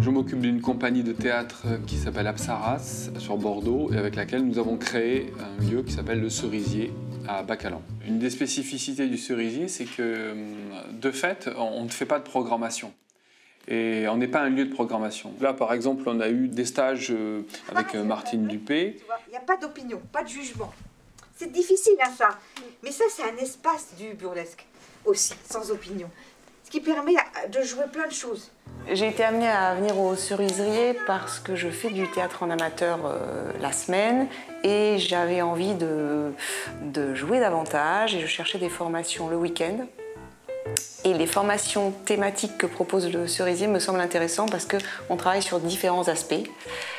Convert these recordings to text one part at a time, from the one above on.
Je m'occupe d'une compagnie de théâtre qui s'appelle Apsaras sur Bordeaux et avec laquelle nous avons créé un lieu qui s'appelle le Cerisier à Bacalan. Une des spécificités du Cerisier, c'est que de fait, on ne fait pas de programmation. Et on n'est pas un lieu de programmation. Là, par exemple, on a eu des stages avec Martine Dupé. Il n'y a pas d'opinion, pas de jugement. C'est difficile, hein, ça. Mais ça, c'est un espace du burlesque aussi, sans opinion. Ce qui permet de jouer plein de choses. J'ai été amenée à venir au Cerisier parce que je fais du théâtre en amateur la semaine et j'avais envie de jouer davantage et je cherchais des formations le week-end. Et les formations thématiques que propose le Cerisier me semblent intéressantes parce qu'on travaille sur différents aspects.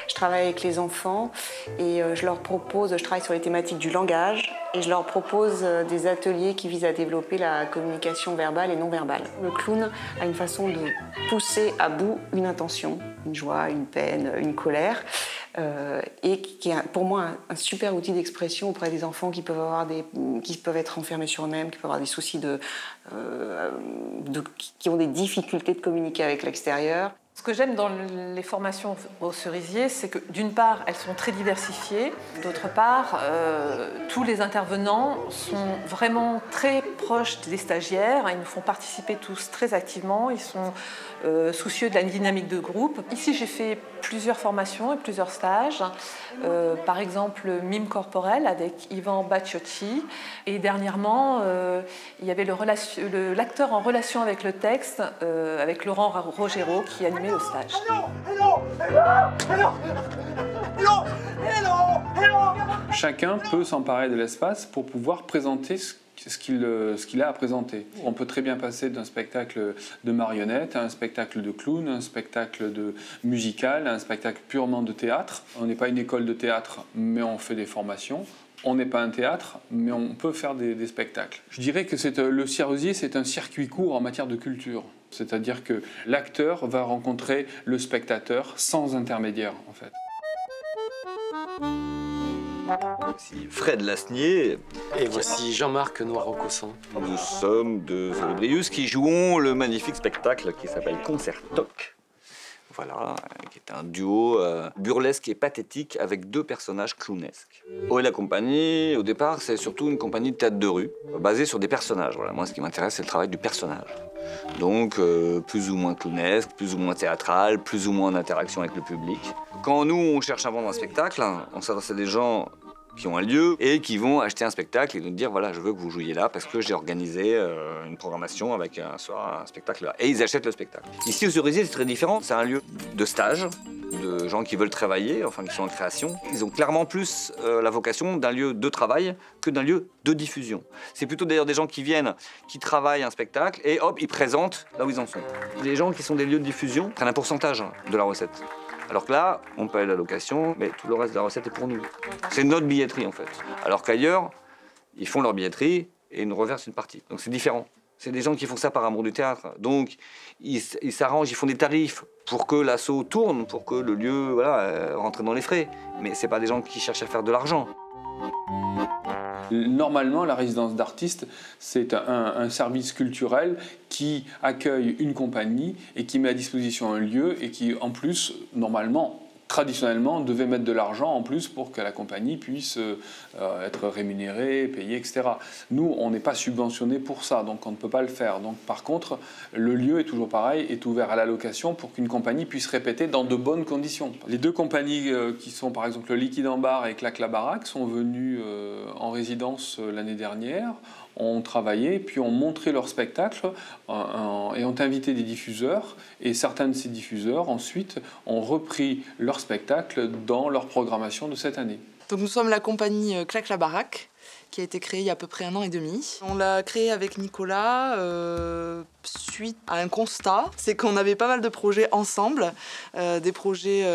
Je travaille avec les enfants et je travaille sur les thématiques du langage et je leur propose des ateliers qui visent à développer la communication verbale et non verbale. Le clown a une façon de pousser à bout une intention, une joie, une peine, une colère. Et qui est pour moi un super outil d'expression auprès des enfants qui peuvent être enfermés sur eux-mêmes, qui peuvent avoir des soucis qui ont des difficultés de communiquer avec l'extérieur. Ce que j'aime dans les formations au Cerisier, c'est que d'une part, elles sont très diversifiées, d'autre part, tous les intervenants sont vraiment très proches des stagiaires, ils nous font participer tous très activement, ils sont soucieux de la dynamique de groupe. Ici, j'ai fait plusieurs formations et plusieurs stages, par exemple mime corporel avec Ivan Bacciotti, et dernièrement, il y avait l'acteur en relation avec le texte, avec Laurent Rogero, qui animait le stage. Chacun peut s'emparer de l'espace pour pouvoir présenter ce qu'il a à présenter. On peut très bien passer d'un spectacle de marionnettes à un spectacle de clown, un spectacle musical, à un spectacle purement de théâtre. On n'est pas une école de théâtre, mais on fait des formations. On n'est pas un théâtre, mais on peut faire des spectacles. Je dirais que le Cerisier, c'est un circuit court en matière de culture. C'est-à-dire que l'acteur va rencontrer le spectateur sans intermédiaire, en fait. Voici Fred Lasnier. Et voici Jean-Marc Noirot-Cosson. Nous sommes deux Célébrius qui jouons le magnifique spectacle qui s'appelle Concertoc. Voilà, qui est un duo burlesque et pathétique avec deux personnages clownesques. Oh, et la compagnie, au départ, c'est surtout une compagnie de théâtre de rue, basée sur des personnages. Voilà, moi, ce qui m'intéresse, c'est le travail du personnage. Donc, plus ou moins clownesque, plus ou moins théâtral, plus ou moins en interaction avec le public. Quand nous, on cherche à vendre un spectacle, on s'adresse à des gens qui ont un lieu et qui vont acheter un spectacle et nous dire voilà, je veux que vous jouiez là parce que j'ai organisé une programmation avec un soir un spectacle là. Et ils achètent le spectacle. Ici au Cerisier, c'est très différent. C'est un lieu de stage, de gens qui veulent travailler, enfin qui sont en création. Ils ont clairement plus la vocation d'un lieu de travail que d'un lieu de diffusion. C'est plutôt d'ailleurs des gens qui viennent, qui travaillent un spectacle et hop, ils présentent là où ils en sont. Les gens qui sont des lieux de diffusion prennent un pourcentage de la recette. Alors que là, on paye la location, mais tout le reste de la recette est pour nous. C'est notre billetterie en fait. Alors qu'ailleurs, ils font leur billetterie et ils nous reversent une partie. Donc c'est différent. C'est des gens qui font ça par amour du théâtre. Donc ils s'arrangent, ils font des tarifs pour que l'assaut tourne, pour que le lieu rentre dans les frais. Mais c'est pas des gens qui cherchent à faire de l'argent. Normalement, la résidence d'artiste, c'est un service culturel qui accueille une compagnie et qui met à disposition un lieu et qui, en plus, normalement, traditionnellement, devait mettre de l'argent en plus pour que la compagnie puisse être rémunérée, payée, etc. Nous, on n'est pas subventionné pour ça, donc on ne peut pas le faire. Donc, par contre, le lieu est toujours pareil, est ouvert à la location pour qu'une compagnie puisse répéter dans de bonnes conditions. Les deux compagnies qui sont, par exemple, le Liquide en Bar et Claque la Baraque sont venues en résidence l'année dernière, ont travaillé, puis ont montré leur spectacle et ont invité des diffuseurs. Et certains de ces diffuseurs, ensuite, ont repris leur spectacle dans leur programmation de cette année. Donc nous sommes la compagnie Claque la Baraque, qui a été créée il y a à peu près 1 an et demi. On l'a créée avec Nicolas suite à un constat, c'est qu'on avait pas mal de projets ensemble, des projets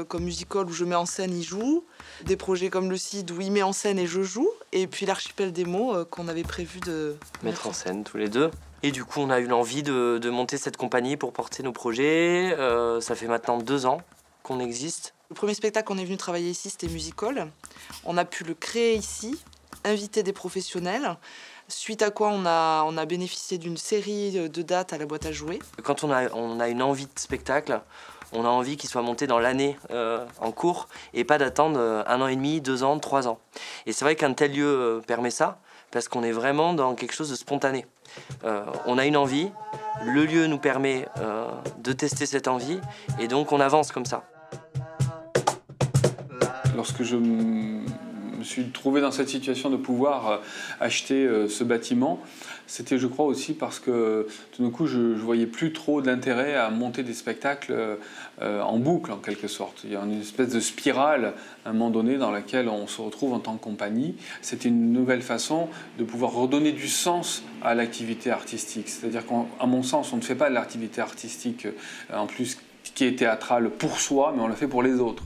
comme Musical où je mets en scène, il joue, des projets comme le CID où il met en scène et je joue, et puis l'Archipel des mots qu'on avait prévu de mettre en scène tous les deux. Et du coup, on a eu l'envie de monter cette compagnie pour porter nos projets. Ça fait maintenant 2 ans qu'on existe. Le premier spectacle qu'on est venu travailler ici, c'était Musical. On a pu le créer ici. invité des professionnels, suite à quoi on a bénéficié d'une série de dates à la boîte à jouer. Quand on a une envie de spectacle, on a envie qu'il soit monté dans l'année en cours et pas d'attendre 1 an et demi, 2 ans, 3 ans. Et c'est vrai qu'un tel lieu permet ça parce qu'on est vraiment dans quelque chose de spontané. On a une envie, le lieu nous permet de tester cette envie et donc on avance comme ça. Lorsque je me suis trouvé dans cette situation de pouvoir acheter ce bâtiment, c'était, je crois, aussi parce que tout d'un coup, je ne voyais plus trop d'intérêt à monter des spectacles en boucle, en quelque sorte. Il y a une espèce de spirale, à un moment donné, dans laquelle on se retrouve en tant que compagnie. C'était une nouvelle façon de pouvoir redonner du sens à l'activité artistique. C'est-à-dire qu'à mon sens, on ne fait pas de l'activité artistique, en plus, qui est théâtrale pour soi, mais on la fait pour les autres.